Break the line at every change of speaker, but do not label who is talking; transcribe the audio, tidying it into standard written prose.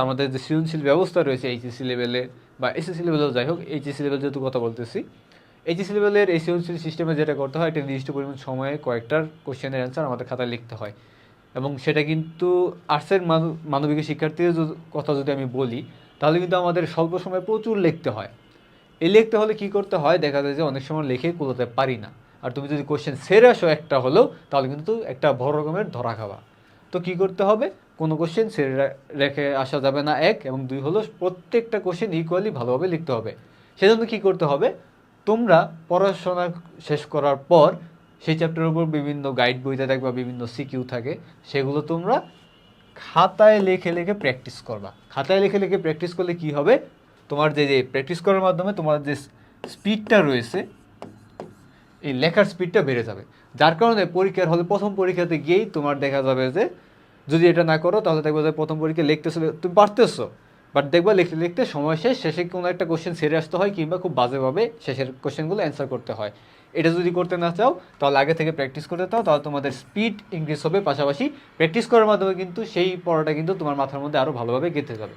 আমাদের যে সৃজনশীল ব্যবস্থা রয়েছে এইচএসসি লেভেলে বা এসএসসি লেভেলেও যাই হোক, এইচএসসি লেভেল যেহেতু কথা বলতেছি, এইচএসসি লেভেলের এই সৃজনশীল সিস্টেমে যেটা করতে হয়, একটা নির্দিষ্ট পরিমাণ সময়ে কয়েকটার কোশ্চেনের অ্যান্সার আমাদের খাতায় লিখতে হয়। এবং সেটা কিন্তু আর্টসের মানবিক শিক্ষার্থীদের কথা যদি আমি বলি, তাহলে কিন্তু আমাদের স্বল্প সময়ে প্রচুর লিখতে হয়। এই লিখতে হলে কী করতে হয়, দেখা যায় যে অনেক সময় লিখে কুলোতে পারি না। আর তুমি যদি কোশ্চেন সেরে আসো একটা হলেও, তাহলে কিন্তু একটা বড় রকমের ধরা খাওয়া। তো কী করতে হবে, কোনো কোশ্চেন সেরে রেখে আসা যাবে না, এক, এবং দুই হলো প্রত্যেকটা কোশ্চেন ইকুয়ালি ভালোভাবে লিখতে হবে। সেজন্য কী করতে হবে, তোমরা পড়াশোনা শেষ করার পর সেই চ্যাপ্টারের উপর বিভিন্ন গাইড বইতে থাকে বা বিভিন্ন সিকিউ থাকে, সেগুলো তোমরা খাতায় লিখে লিখে প্র্যাকটিস করবা। খাতায় লিখে লিখে প্র্যাকটিস করলে কি হবে, তোমার যে প্র্যাকটিস করার মাধ্যমে তোমার যে স্পিডটা রয়েছে, এই লেখার স্পিডটা বেড়ে যাবে। যার কারণে পরীক্ষার হলে প্রথম পরীক্ষাতে গিয়েই তোমার দেখা যাবে যে, যদি এটা না করো তাহলে দেখবো যে প্রথম পরীক্ষা লিখতেছো, তুমি পারতেছো, বাট দেখবা লিখতে লিখতে সময় শেষে কোনো একটা কোশ্চেন সেরে আসতে হয়, কিংবা খুব বাজেভাবে শেষের কোশ্চেনগুলো অ্যান্সার করতে হয়। এটা যদি করতে না চাও, তাহলে আগে থেকে প্র্যাকটিস করতে চাও, তাহলে তোমাদের স্পিড ইনক্রিজ হবে, পাশাপাশি প্র্যাকটিস করার মাধ্যমে কিন্তু সেই পড়াটা কিন্তু তোমার মাথার মধ্যে আরও ভালোভাবে গেঁথে যাবে।